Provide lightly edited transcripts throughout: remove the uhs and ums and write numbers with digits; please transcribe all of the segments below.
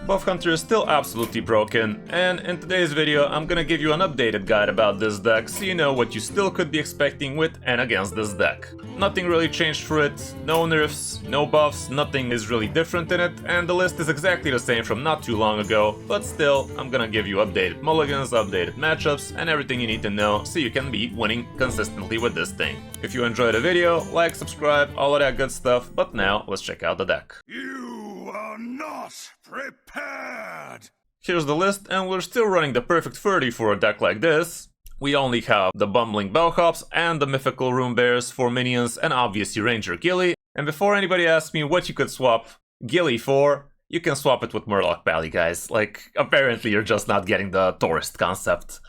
Buff Hunter is still absolutely broken, and in today's video I'm gonna give you an updated guide about this deck so you know what you still could be expecting with and against this deck. Nothing really changed for it, no nerfs, no buffs, nothing is really different in it, and the list is exactly the same from not too long ago, but still, I'm gonna give you updated mulligans, updated matchups, and everything you need to know so you can be winning consistently with this thing. If you enjoyed the video, like, subscribe, all of that good stuff, but now let's check out the deck. You are not prepared! Here's the list, and we're still running the perfect 30 for a deck like this. We only have the Bumbling Bellhops and the Mythical Rune Bears for minions and obviously Ranger Gilly. And before anybody asks me what you could swap Gilly for, you can swap it with Murloc Pally, guys. Like, apparently you're just not getting the tourist concept.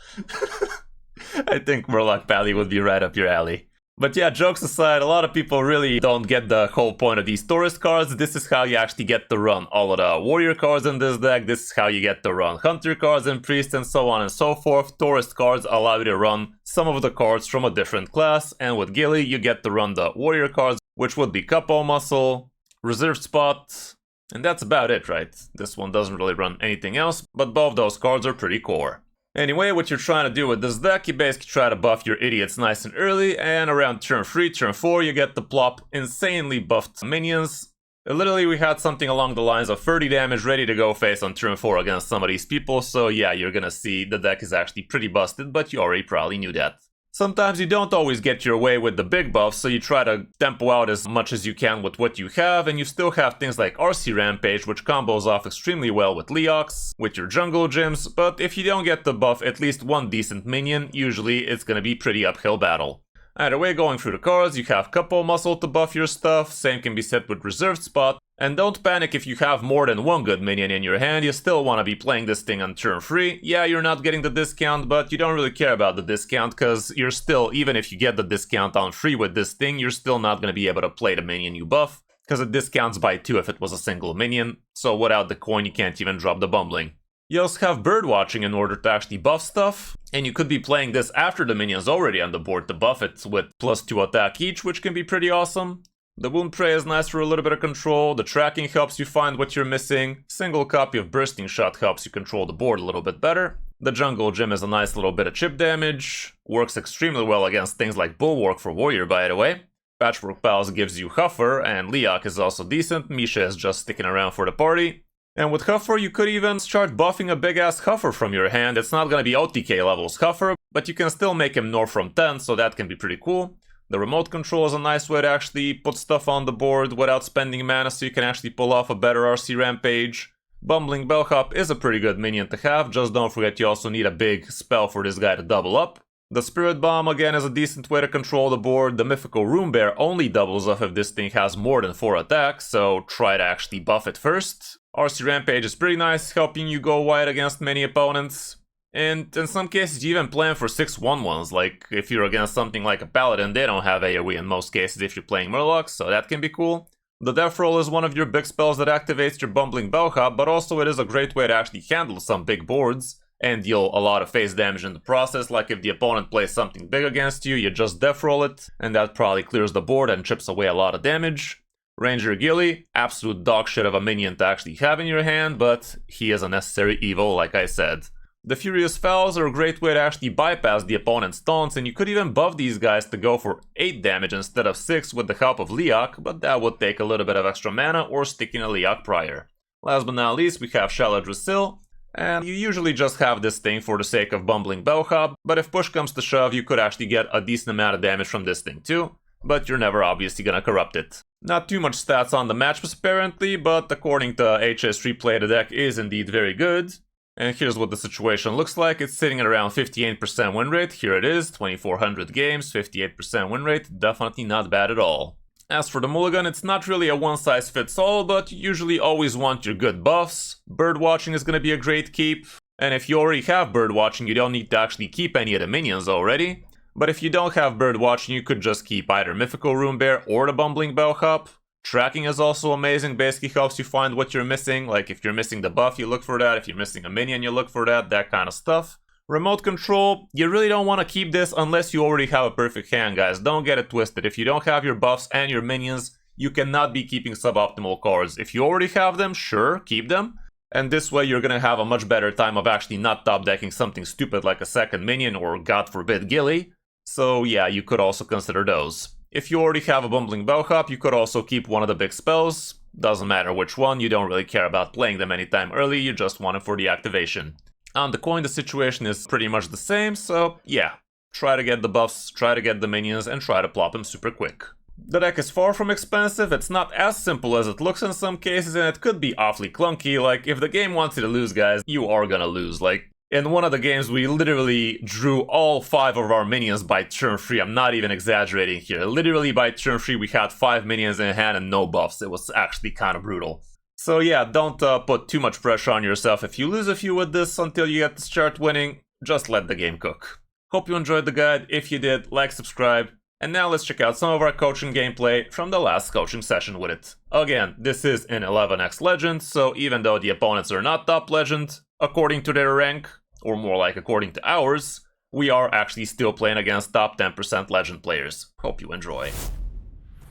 I think Murloc Pally would be right up your alley. But yeah, jokes aside, a lot of people really don't get the whole point of these tourist cards. This is how you actually get to run all of the warrior cards in this deck. This is how you get to run hunter cards and priest and so on and so forth. Tourist cards allow you to run some of the cards from a different class, and with Gilly you get to run the warrior cards, which would be Couple Muscle, Reserved Spot, and that's about it, right? This one doesn't really run anything else, but both those cards are pretty core. Anyway, what you're trying to do with this deck, you basically try to buff your idiots nice and early, and around turn 3, turn 4, you get to plop insanely buffed minions. Literally, we had something along the lines of 30 damage ready to go face on turn 4 against some of these people, so yeah, you're gonna see the deck is actually pretty busted, but you already probably knew that. Sometimes you don't always get your way with the big buffs, so you try to tempo out as much as you can with what you have, and you still have things like RC Rampage, which combos off extremely well with Leox, with your jungle gyms, but if you don't get to buff at least one decent minion, usually it's gonna be pretty uphill battle. Either way, going through the cards, you have Couple Muscle to buff your stuff, same can be said with Reserved Spot, and don't panic if you have more than one good minion in your hand, you still want to be playing this thing on turn 3. Yeah, you're not getting the discount, but you don't really care about the discount, cause you're still, even if you get the discount on 3 with this thing, you're still not gonna be able to play the minion you buff, cause it discounts by 2 if it was a single minion, so without the coin you can't even drop the Bumbling. You also have Bird Watching in order to actually buff stuff, and you could be playing this after the minion's already on the board to buff it with +2 attack each, which can be pretty awesome. The Wound Prey is nice for a little bit of control, the tracking helps you find what you're missing, single copy of Bursting Shot helps you control the board a little bit better. The Jungle Gym is a nice little bit of chip damage, works extremely well against things like Bulwark for Warrior, by the way. Patchwork Pals gives you Huffer, and Leoc is also decent, Misha is just sticking around for the party. And with Huffer, you could even start buffing a big-ass Huffer from your hand. It's not gonna be OTK levels Huffer, but you can still make him North from 10, so that can be pretty cool. The remote control is a nice way to actually put stuff on the board without spending mana, so you can actually pull off a better RC Rampage. Bumbling Bellhop is a pretty good minion to have, just don't forget you also need a big spell for this guy to double up. The Spirit Bomb again is a decent way to control the board. The Mythical Rune Bear only doubles up if this thing has more than 4 attacks, so try to actually buff it first. RC Rampage is pretty nice, helping you go wide against many opponents. And in some cases you even plan for 6/1/1s, like if you're against something like a Paladin, they don't have AoE in most cases if you're playing Murlocs, so that can be cool. The Death Roll is one of your big spells that activates your Bumbling Bellhop, but also it is a great way to actually handle some big boards and deal a lot of face damage in the process, like if the opponent plays something big against you, you just Death Roll it, and that probably clears the board and chips away a lot of damage. Ranger Gilly, absolute dog shit of a minion to actually have in your hand, but he is a necessary evil, like I said. The Furious Fouls are a great way to actually bypass the opponent's taunts, and you could even buff these guys to go for 8 damage instead of 6 with the help of Leoc, but that would take a little bit of extra mana or sticking a Leoc prior. Last but not least, we have Shallow Drasil, and you usually just have this thing for the sake of Bumbling Bellhop, but if push comes to shove, you could actually get a decent amount of damage from this thing too, but you're never obviously gonna corrupt it. Not too much stats on the matchups apparently, but according to HS Replay, the deck is indeed very good. And here's what the situation looks like. It's sitting at around 58% win rate. Here it is, 2400 games, 58% win rate. Definitely not bad at all. As for the mulligan, it's not really a one-size-fits-all, but you usually always want your good buffs. Bird Watching is going to be a great keep. And if you already have Bird Watching, you don't need to actually keep any of the minions already. But if you don't have Bird Watching, you could just keep either Mythical Rune Bear or the Bumbling Bellhop. Tracking is also amazing, basically helps you find what you're missing, like if you're missing the buff, you look for that, if you're missing a minion, you look for that kind of stuff. Remote control, you really don't want to keep this unless you already have a perfect hand, guys, don't get it twisted. If you don't have your buffs and your minions, you cannot be keeping suboptimal cards. If you already have them, sure, keep them. And this way you're gonna have a much better time of actually not top decking something stupid like a second minion or, god forbid, Gilly. So yeah, you could also consider those. If you already have a Bumbling Bellhop, you could also keep one of the big spells. Doesn't matter which one, you don't really care about playing them anytime early, you just want it for the activation. On the coin, the situation is pretty much the same, so yeah. Try to get the buffs, try to get the minions, and try to plop them super quick. The deck is far from expensive, it's not as simple as it looks in some cases, and it could be awfully clunky. Like, if the game wants you to lose, guys, you are gonna lose. Like, in one of the games, we literally drew all 5 of our minions by turn 3. I'm not even exaggerating here. Literally by turn 3, we had 5 minions in hand and no buffs. It was actually kind of brutal. So yeah, don't put too much pressure on yourself. If you lose a few with this until you get to start winning, just let the game cook. Hope you enjoyed the guide. If you did, like, subscribe. And now let's check out some of our coaching gameplay from the last coaching session with it. Again, this is in 11x Legend, so even though the opponents are not top Legend, according to their rank, or more like according to ours, we are actually still playing against top 10% Legend players. Hope you enjoy.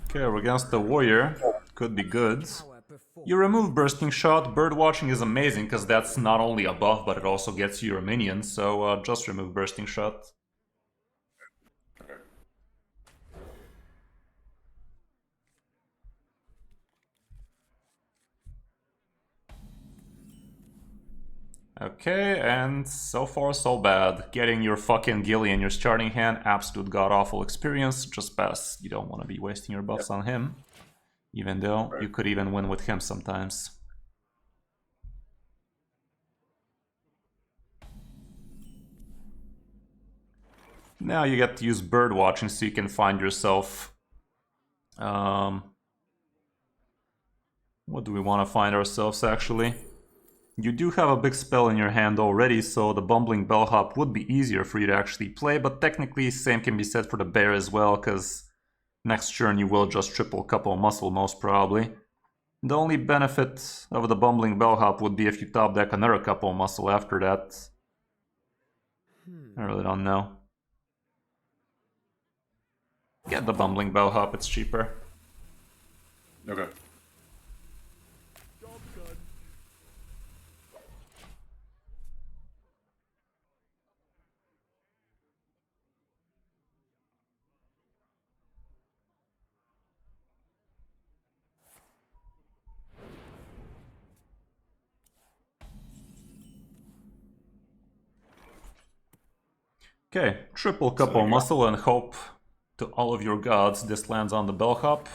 Okay, we're against the Warrior. Could be good. You remove Bursting Shot. Bird Watching is amazing because that's not only a buff, but it also gets you your minions, so just remove Bursting Shot. Okay, and so far so bad. Getting your fucking Gilly in your starting hand, absolute god-awful experience. Just pass. You don't want to be wasting your buffs on him. Even though you could even win with him sometimes. Now you get to use bird watching so you can find yourself... what do we want to find ourselves actually? You do have a big spell in your hand already, so the Bumbling Bellhop would be easier for you to actually play, but technically same can be said for the bear as well, because next turn you will just triple couple muscle most probably. The only benefit of the Bumbling Bellhop would be if you top deck another couple muscle after that. I really don't know. Get the Bumbling Bellhop, it's cheaper. Okay. Okay, triple couple muscle and hope to all of your gods this lands on the bellhop.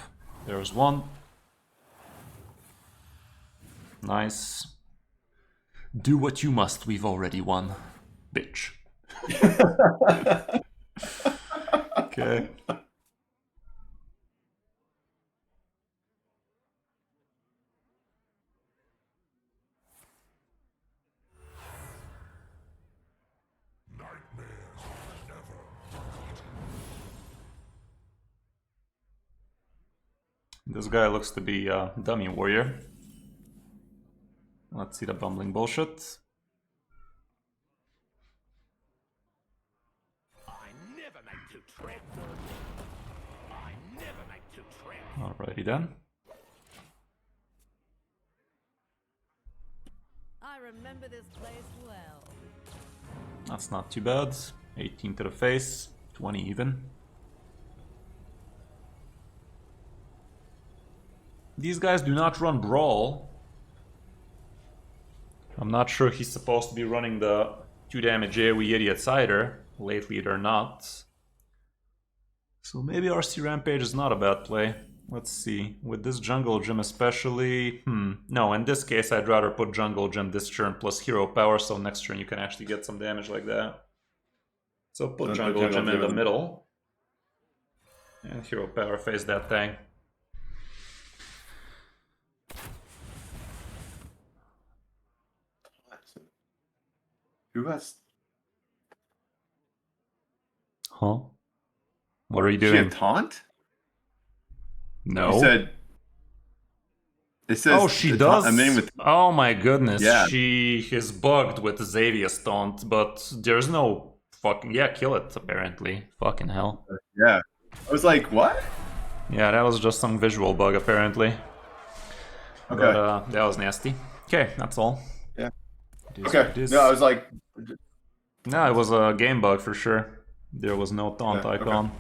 There's one. Nice. Do what you must, we've already won. Bitch. Okay. This guy looks to be a dummy warrior. Let's see the bumbling bullshit. Alrighty then. I remember this place well. That's not too bad. 18 to the face, 20 even. These guys do not run Brawl. I'm not sure he's supposed to be running the 2 damage AoE idiots either. Lately they're not. So maybe RC Rampage is not a bad play. Let's see. With this Jungle Gym especially... No, in this case I'd rather put Jungle Gym this turn plus Hero Power, so next turn you can actually get some damage like that. So put Jungle Gym in the middle. And Hero Power face that thing. Who has... Huh? What are you She doing? had taunt? No. You said... It says... Oh, she does? A name with... Oh my goodness. Yeah. She is bugged with Xavier's taunt, but there's no fucking... Yeah, kill it, apparently. Fucking hell. Yeah. I was like, what? Yeah, that was just some visual bug, apparently. Okay. But, that was nasty. Okay, that's all. Yeah. It is Okay. what it is. No, I was like, No, it was a game bug for sure. There was no taunt Yeah, okay. icon.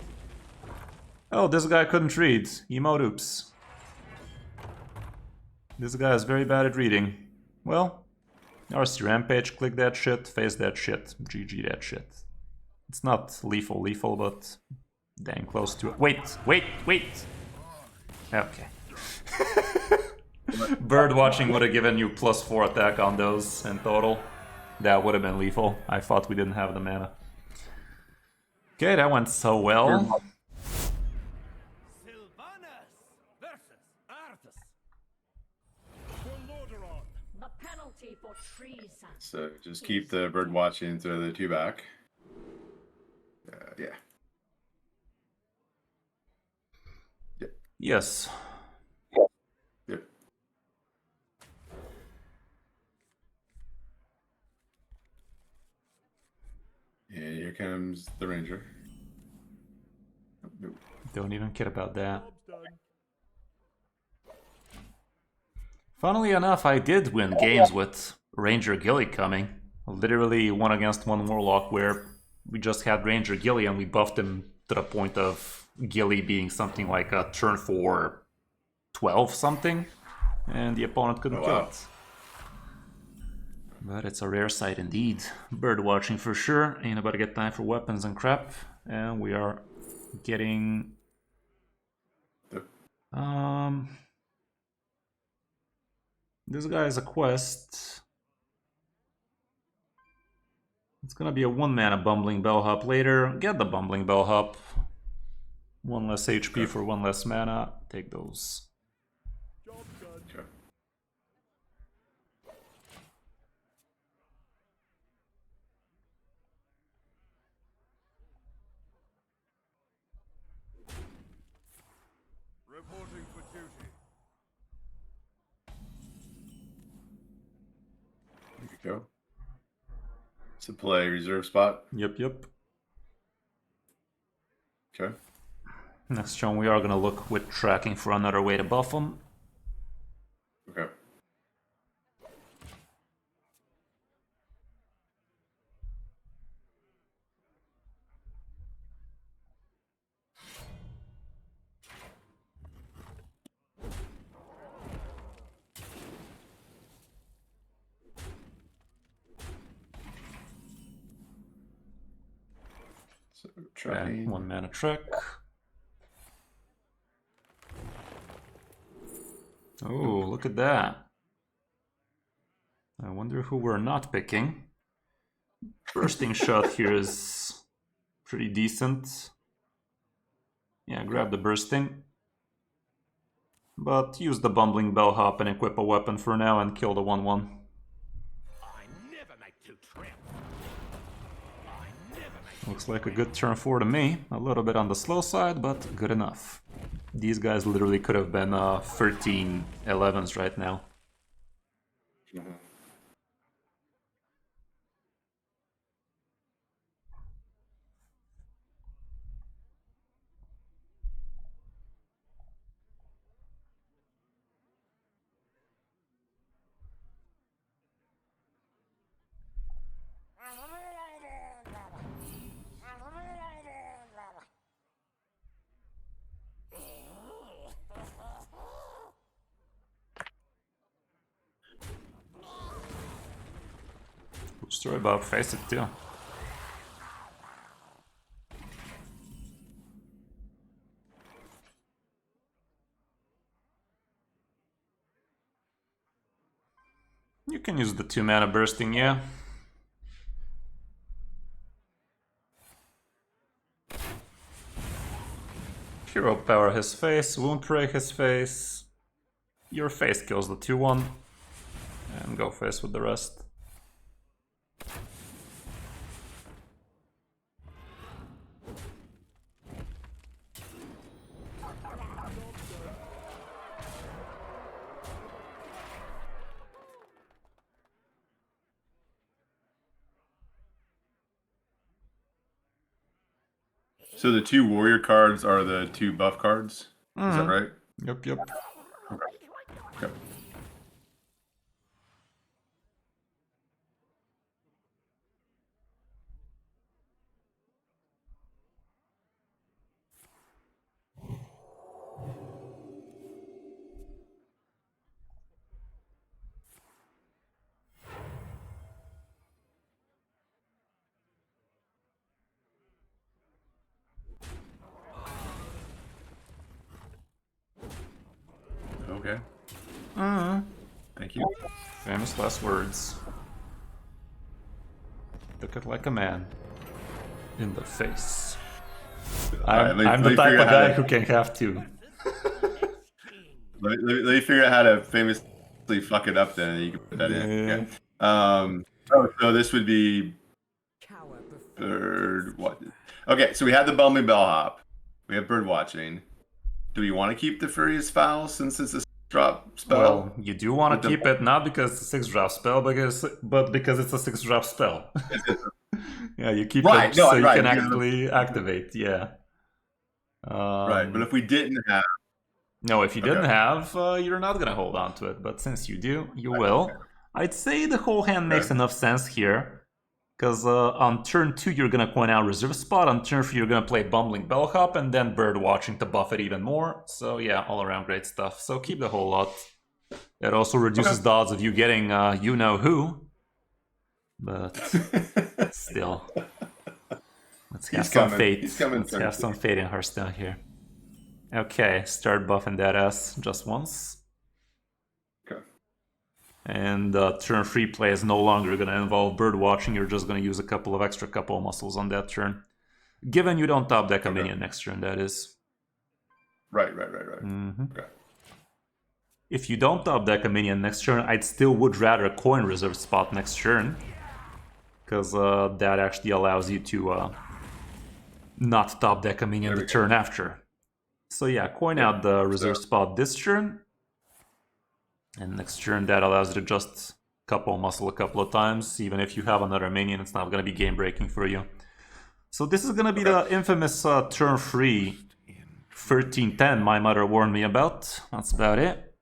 Oh, this guy couldn't read. Emote oops. This guy is very bad at reading. Well, RC Rampage, click that shit, face that shit, GG that shit. It's not lethal, but dang close to it. Wait! Okay. Bird watching would have given you +4 attack on those in total. That would have been lethal. I thought we didn't have the mana. Okay, that went so well. Sylvanas versus Arthas. The penalty for treason. so just keep the bird watching, throw the 2 back. Yeah. Yes. Yep. And here comes the ranger. Nope. Don't even care about that. Funnily enough, I did win games with Ranger Gilly coming. Literally 1 against 1 Warlock where we just had Ranger Gilly and we buffed him to the point of Gilly being something like a turn 4 12 something, and the opponent couldn't kill it. But it's a rare sight indeed. Bird watching for sure. Ain't about to get time for weapons and crap. And we are getting... This guy is a quest. It's gonna be a 1-mana Bumbling Bellhop later. Get the Bumbling Bellhop. 1 less HP for 1 less mana. Take those. Okay. Reporting for duty. There you go. To play reserve spot. Yep. Okay. Next turn we are gonna look with tracking for another way to buff them. Okay. So Okay, 1 mana trek. Oh, look at that. I wonder who we're not picking. Bursting shot here is pretty decent. Yeah, grab the bursting. But use the bumbling bellhop and equip a weapon for now and kill the 1/1. Looks like a good turn 4 to me. A little bit on the slow side, but good enough. These guys literally could have been 13 11s right now. Story about face it too. You can use the 2 mana bursting, yeah. Hero power his face, wound break his face. Your face kills the 2/1. And go face with the rest. So the 2 warrior cards are the 2 buff cards? Is that right? Yep. Okay. Okay. Thank you. Famous last words. Look it like a man. In the face. I'm the type of guy who can have two. Let me figure out how to famously fuck it up then, and you can put that in. Okay. So this would be bird what? Okay, so we have the bumbling bellhop. We have bird watching. Do we want to keep the furious fowl since it's a drop spell? Well, you do want to keep it not because it's a 6-drop spell, but because it's a 6-drop spell. Yeah, you keep it so you can actually activate. Yeah. Right, but if we didn't have. No, if you didn't have, you're not gonna hold on to it. But since you do, you will. I'd say the whole hand makes enough sense here. Because on turn 2, you're gonna coin out reserve spot. On turn 3, you're gonna play Bumbling Bellhop and then Bird Watching to buff it even more. So yeah, all around great stuff. So keep the whole lot. It also reduces the odds of you getting you-know-who. But still. Let's have some fate. Let's have some fate in Hearthstone here. Okay, start buffing that ass just once. Okay. And turn 3 play is no longer going to involve bird watching. You're just going to use a couple of extra couple muscles on that turn. Given you don't top deck a minion next turn, that is. Right. Okay. If you don't top deck a minion next turn, I'd still would rather coin reserve spot next turn. Because that actually allows you to not top deck a minion the turn after. So yeah, coin out the reserve spot this turn. And next turn that allows you to just couple muscle a couple of times. Even if you have another minion, it's not going to be game breaking for you. So this is going to be the infamous turn 3 13-10 my mother warned me about. That's about it.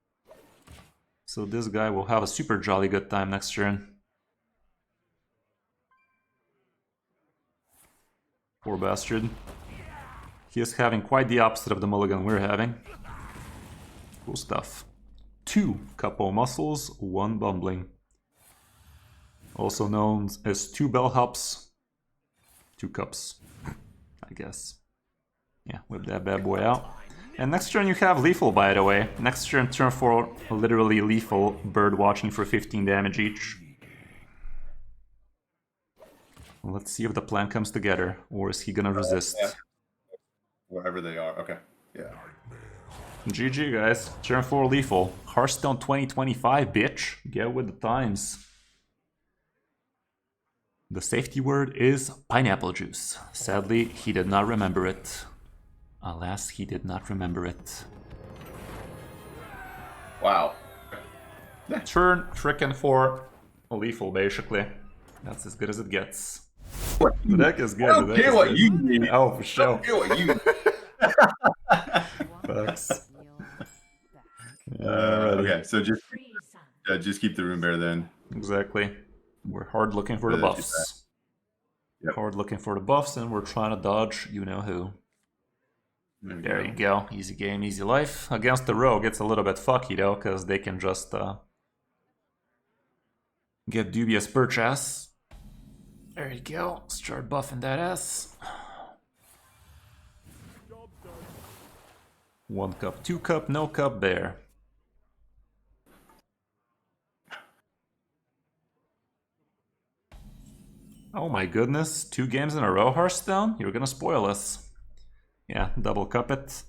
So this guy will have a super jolly good time next turn. Poor bastard. He is having quite the opposite of the mulligan we're having. Cool stuff. 2 couple muscles, 1 bumbling. Also known as 2 bellhops, 2 cups, I guess. Yeah, whip that bad boy out. And next turn you have lethal, by the way. Next turn, turn 4, literally lethal, bird watching for 15 damage each. Let's see if the plan comes together, or is he gonna resist? Yeah. Wherever they are, okay. Yeah. GG guys, turn 4 lethal. Hearthstone 2025, bitch. Get with the times. The safety word is pineapple juice. Sadly, he did not remember it. Alas, he did not remember it. Wow. Turn frickin' 4 lethal, basically. That's as good as it gets. The deck is good. I don't care what you need. Oh, for sure. I don't care what you need. Facts. Okay, so just keep the rune bear then. Exactly. We're hard looking for the buffs. Yep. Hard looking for the buffs, and we're trying to dodge you-know-who. There you go. Easy game, easy life. Against the rogue, it's a little bit fucky though, because they can just get dubious perch ass. There you go. Start buffing that ass. 1 cup, 2 cup, no cup there. Oh my goodness, 2 games in a row, Hearthstone? You're gonna spoil us. Yeah, double cup it.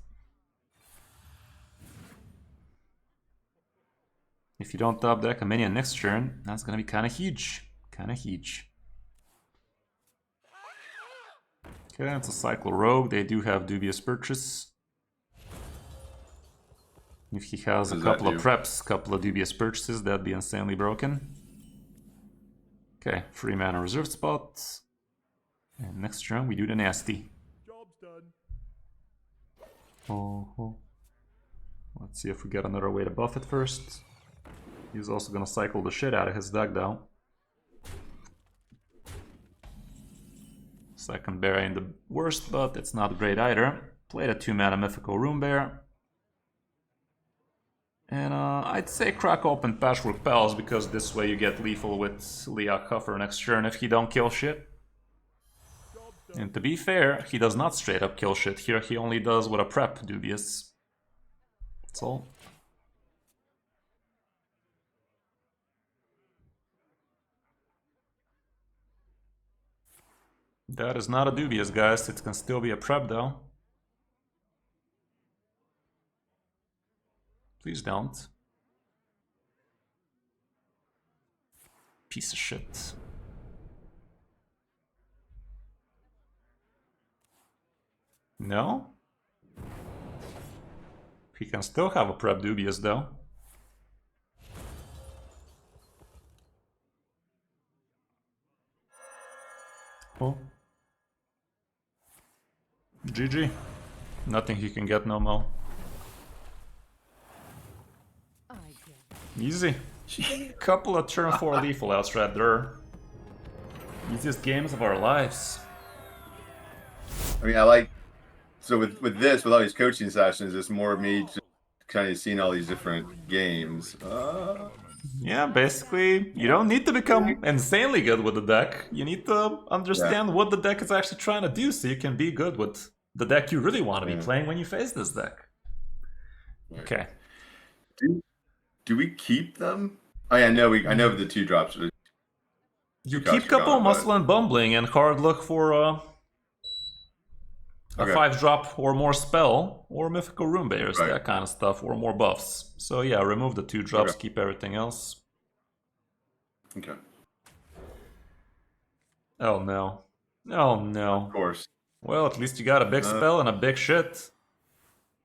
If you don't top deck a minion next turn, that's gonna be kinda huge. Kinda huge. Okay, it's a cycle rogue. They do have dubious purchase. If he has a couple of preps, couple of dubious purchases, that'd be insanely broken. Okay, 3 mana reserve spot. And next turn we do the nasty. Job's done. Oh. Let's see if we get another way to buff it first. He's also gonna cycle the shit out of his deck though. Second bear ain't the worst, but it's not great either. Played a 2 mana mythical rune bear. And I'd say crack open Patchwork Pals, because this way you get lethal with Liak Huffer next turn if he don't kill shit. And to be fair, he does not straight up kill shit here, he only does with a prep dubious. That's all. That is not a dubious, guys. It can still be a prep, though. Please don't. Piece of shit. No? He can still have a prep dubious, though. Oh. GG. Nothing he can get no more. Easy. Couple of turn 4 lethal outs right there. Easiest games of our lives. I mean, I like. So with this, with all these coaching sessions, it's more of me just kind of seeing all these different games. Yeah, basically, you don't need to become insanely good with the deck. You need to understand what the deck is actually trying to do so you can be good with the deck you really want to be playing when you face this deck. Okay. Do we keep them? Oh yeah, I know the 2-drops. You keep couple Muscle and Bumbling and hard look for a 5-drop or more spell, or Mythical Rune Bears, that kind of stuff, or more buffs. So yeah, remove the 2-drops, keep everything else. Okay. Oh no. Oh no. Of course. Well, at least you got a big spell and a big shit.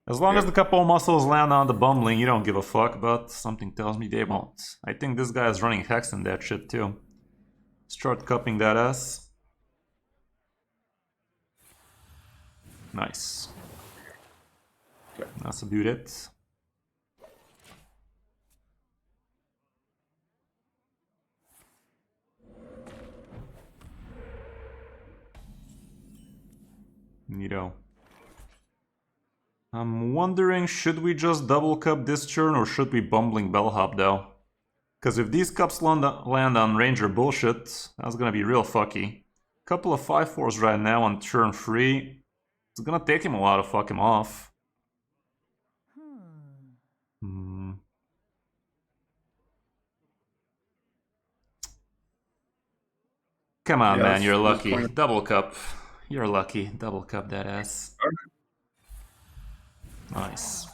As long as the couple muscles land on the Bumbling, you don't give a fuck, but something tells me they won't. I think this guy is running Hex in that shit too. Start cupping that ass. Nice. Okay. That's about it. Neato. I'm wondering, should we just double cup this turn or should we Bumbling Bellhop though? Because if these cups land on Ranger bullshit, that's gonna be real fucky. Couple of 5/4s right now on turn 3. It's gonna take him a while to fuck him off. Come on, man, you're lucky. Double cup. You're lucky. Double cup that ass. Nice.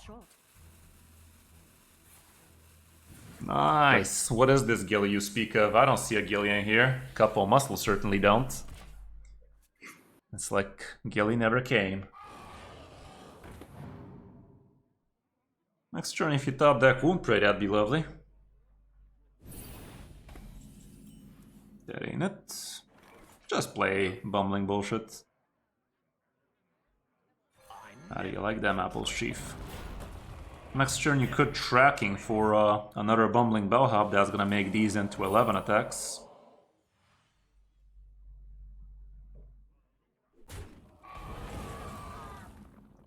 Nice. What is this Gilly you speak of? I don't see a Gilly in here. Couple muscles certainly don't. It's like Gilly never came. Next turn, if you top deck Wound Prey, that'd be lovely. That ain't it. Just play bumbling bullshit. How do you like them apples, Chief? Next turn you could tracking for another bumbling bellhop that's gonna make these into 11 attacks.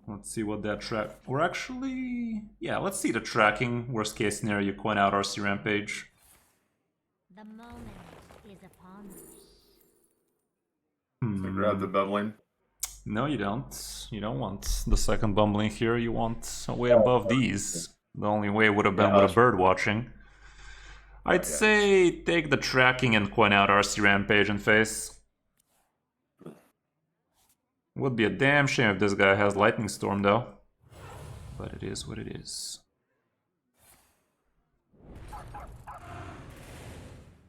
Let's see what that track... Or actually... Yeah, let's see the tracking. Worst case scenario, you coin out RC Rampage. The moment is upon us. So grab the bubbling. No, you don't. You don't want the second bumbling here. You want way above these. The only way would have been with a bird watching. I'd say take the tracking and coin out RC Rampage and face. Would be a damn shame if this guy has Lightning Storm though. But it is what it is.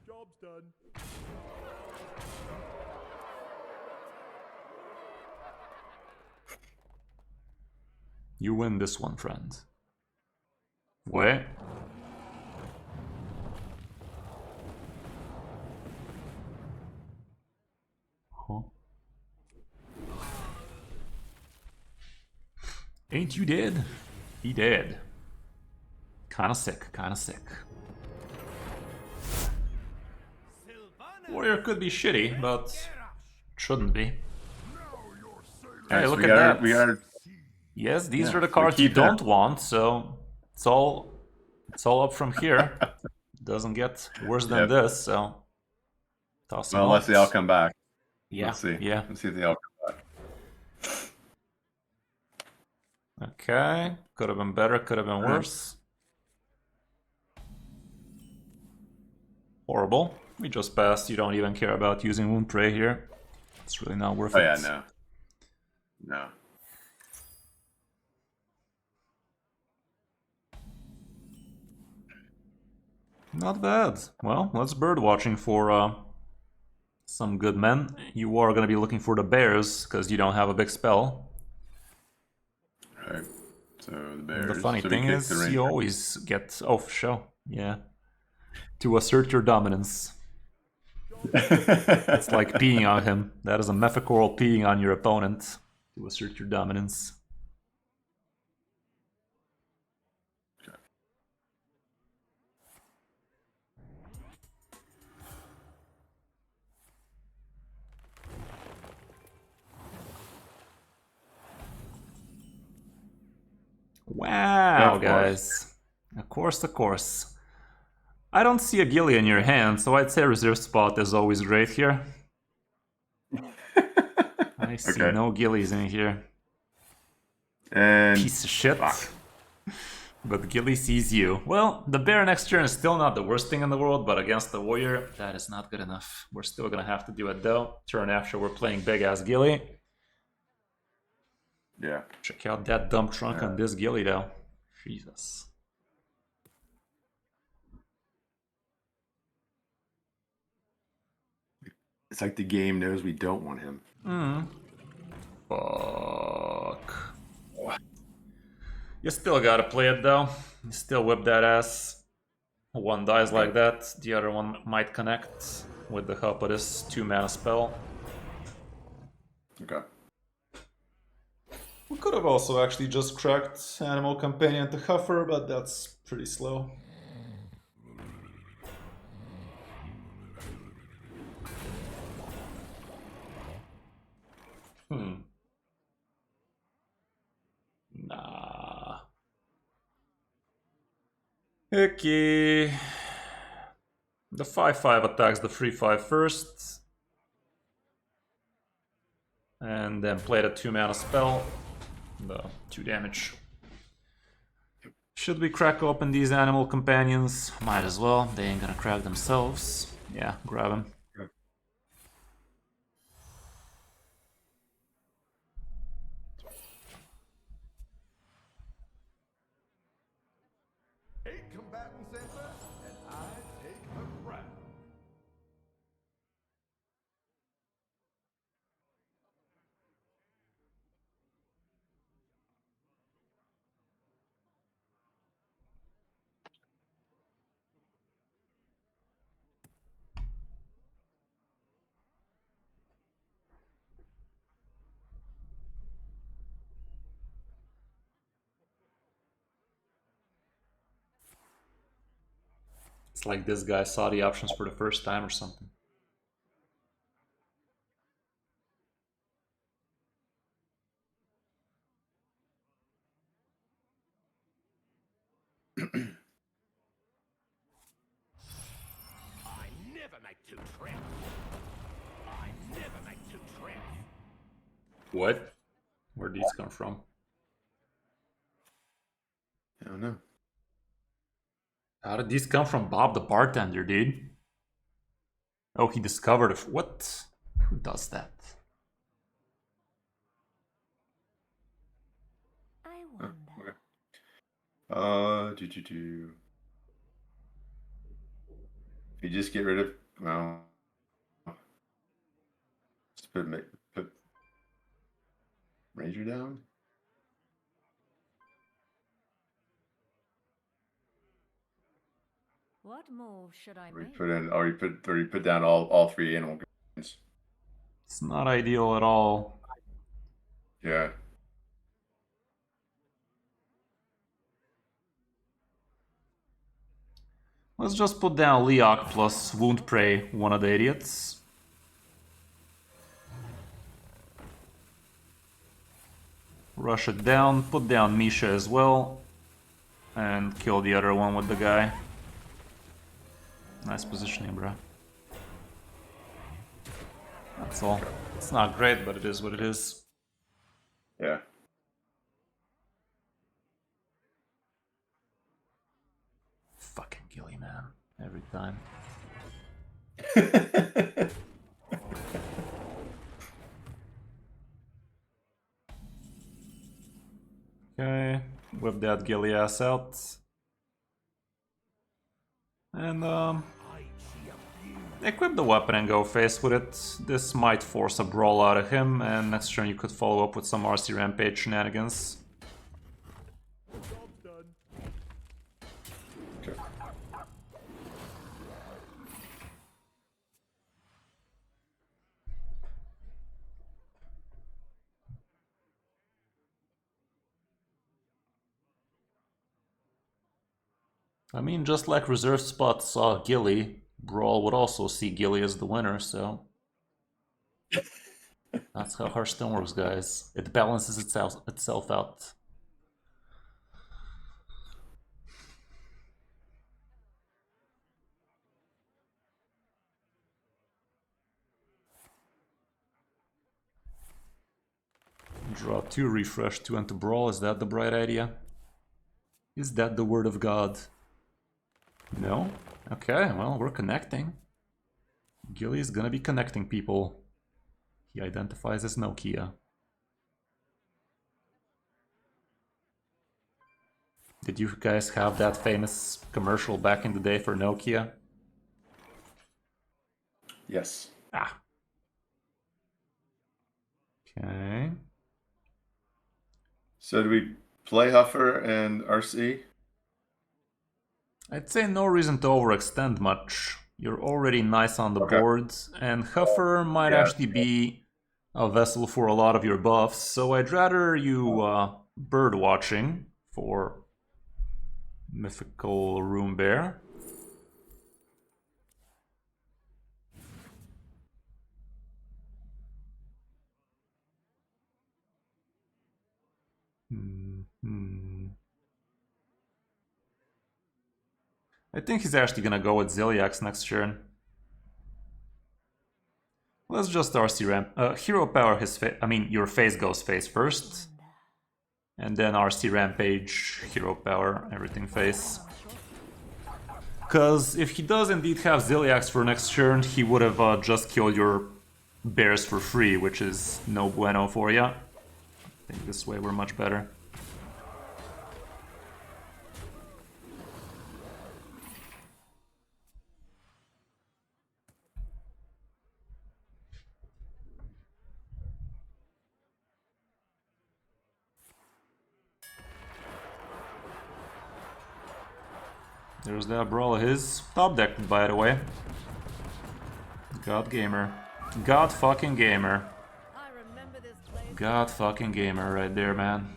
Job's done. You win this one, friend. Wait. Huh? Ain't you dead? He dead. Kinda sick, kinda sick. Warrior could be shitty, but shouldn't be. Hey, look at that. Yes, these are the cards you don't want, so it's all up from here. Doesn't get worse than this, so toss them Well, let's see. I'll come back. Yeah, Let's see. yeah. Let's see if they all come back. Okay, could have been better, could have been worse. Horrible. We just passed. You don't even care about using Wound Prey here. It's really not worth Oh it. yeah, no. No. Not bad. Well, let's bird watching for some good men. You are gonna be looking for the bears because you don't have a big spell. Alright. So the And bears. the funny so thing we kick is, the ranger. you always get for show. Yeah. To assert your dominance. It's like peeing on him. That is a mephicoral peeing on your opponent to assert your dominance. Wow, Of course. guys. Of course, of course. I don't see a Gilly in your hand, so I'd say reserve spot is always great here. I see Okay. no Gillies in here. And Piece of shit. fuck. But Gilly sees you. Well, the bear next turn is still not the worst thing in the world, but against the warrior, that is not good enough. We're still gonna have to do it though. Turn after we're playing big ass Gilly. Yeah. Check out that dump trunk on this Gilly though. Jesus. It's like the game knows we don't want him. Fuck. You still gotta play it though. You still whip that ass. One dies like that, the other one might connect with the help of this 2-mana spell. Okay. We could have also actually just cracked Animal Companion to Huffer, but that's pretty slow. Nah. Okay. The 5/5 attacks the 3/5 first. And then play the 2-mana spell. The 2 damage. Should we crack open these Animal Companions? Might as well. They ain't gonna crack themselves. Yeah, grab them. Eight combatants enter, and I take the crown. It's like this guy saw the options for the first time or something. I never make two trips. I never make two trips. What? Where'd these come from? I don't know. How did these come from Bob the bartender, dude? Oh, he discovered it. What? Who does that? I wonder. Do. If you just get rid of, well, just put Ranger down. What move should I Or you make? put down all 3 animal guardians. It's not ideal at all. Yeah. Let's just put down Leok plus Wound Prey, one of the idiots. Rush it down, put down Misha as well. And kill the other one with the guy. Nice positioning, bro. That's all. It's not great, but it is what it is. Yeah. Fucking Gilly, man. Every time. that Gilly ass out. And equip the weapon and go face with it. This might force a brawl out of him, and next turn you could follow up with some RC Rampage shenanigans. Okay. I mean, just like reserve spot saw Gilly, Brawl would also see Gilly as the winner, so... That's how Hearthstone works, guys. It balances itself out. Draw 2, refresh 2 into Brawl, is that the bright idea? Is that the word of God? No? Okay, well, we're connecting. Gilly is gonna be connecting people. He identifies as Nokia. Did you guys have that famous commercial back in the day for Nokia? Yes. Ah. Okay. So do we play Huffer and RC? I'd say no reason to overextend much. You're already nice on the board, and Huffer might actually be a vessel for a lot of your buffs, so I'd rather you bird watching for Mythical Room Bear. I think he's actually gonna go with Ziliax next turn. Let's just RC ramp. Hero power his face. I mean, your face goes face first, and then RC rampage, hero power, everything face. Because if he does indeed have Ziliax for next turn, he would have just killed your bears for free, which is no bueno for ya. I think this way we're much better. There's that brawl of his. Top decked, by the way. God gamer. God fucking gamer. God fucking gamer right there, man.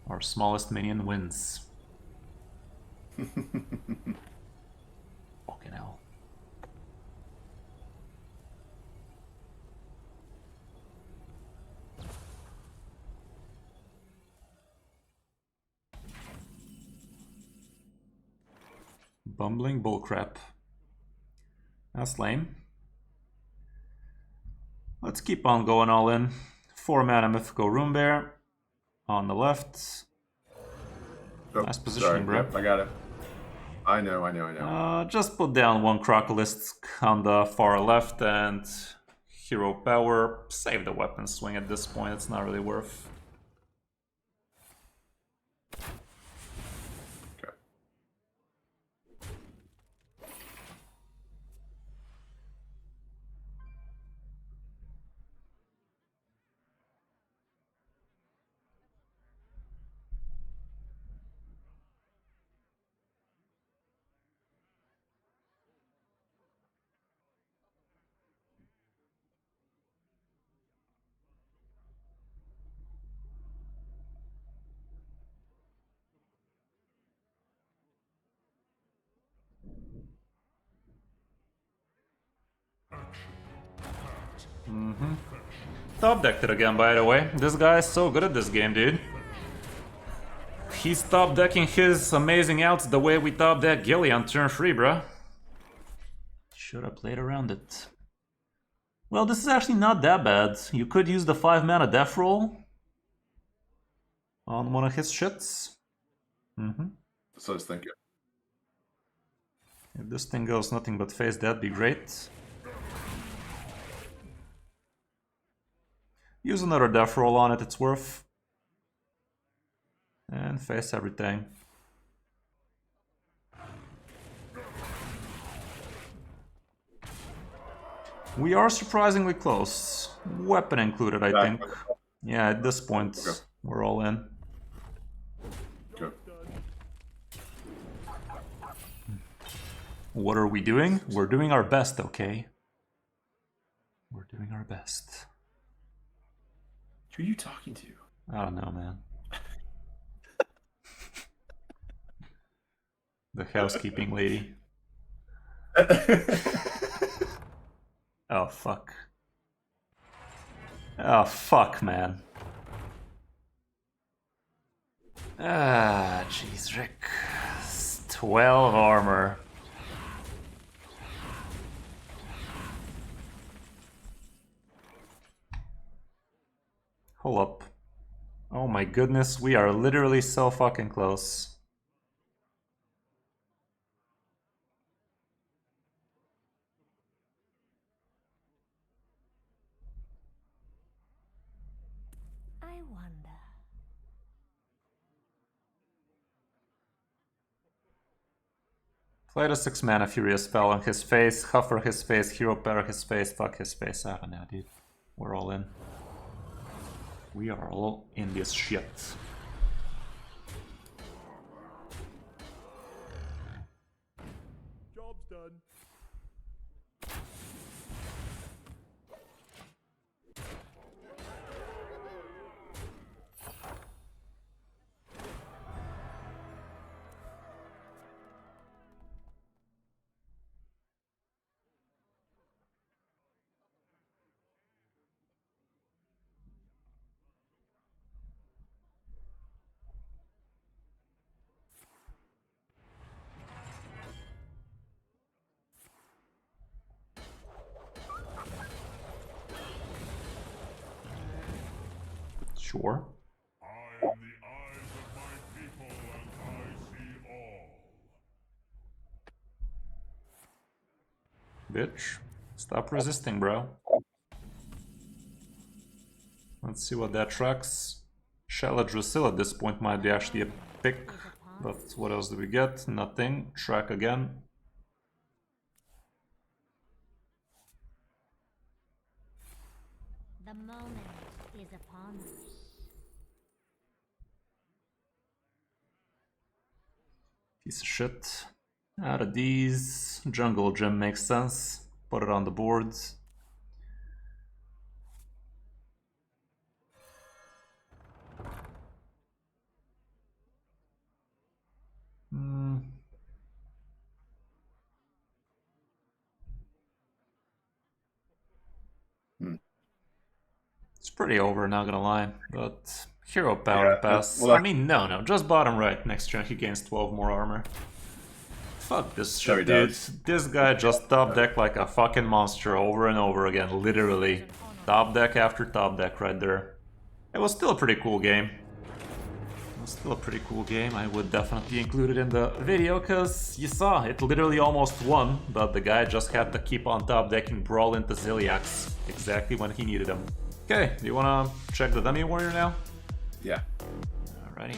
Our smallest minion wins. Fucking hell. Bumbling bullcrap. That's lame. Let's keep on going all in. 4 mana Mythical Room Bear on the left. Oh, nice positioning, bro. Yep, I got it. I know. Just put down 1 Crocolisk on the far left and hero power. Save the weapon swing at this point, it's not really worth. Top decked it again, by the way. This guy is so good at this game, dude. He's top decking his amazing outs the way we top deck Gilly on turn 3, bruh. Should have played around it. Well, this is actually not that bad. You could use the 5 mana death roll on one of his shits. So I was thinking. If this thing goes nothing but face, that'd be great. Use another death roll on it, it's worth. And face everything. We are surprisingly close. Weapon included, I think. Yeah, at this point, we're all in. Go. What are we doing? We're doing our best, okay? We're doing our best. Who are you talking to? I don't know, man. The housekeeping lady. Oh, fuck. Oh, fuck, man. Ah, jeez, Rick. 12 armor. Hold up. Oh my goodness, we are literally so fucking close. I wonder. Play the 6 mana Furious spell on his face, Huffer his face, Hero Pair his face, fuck his face. I don't know, dude. We're all in. We are all in this shit. Job's done. Sure. I am the eyes of my people, and I see all. Bitch. Stop resisting, bro. Let's see what that tracks. Shala Drusilla at this point might be actually a pick. But what else do we get? Nothing. Track again. The moment is upon us. Piece of shit. Out of these, Jungle Gem makes sense. Put it on the boards. It's pretty over, not gonna lie. But hero power Yeah, pass. well, I mean, no, just bottom right. Next turn he gains 12 more armor. Fuck this Sure shit, he dude. does. This guy just top deck like a fucking monster over and over again, literally. Top deck after top deck right there. It was still a pretty cool game. It was still a pretty cool game. I would definitely include it in the video, because you saw, it literally almost won, but the guy just had to keep on top decking Brawl into Ziliax exactly when he needed them. Okay, do you wanna check the dummy warrior now? Yeah. Alrighty.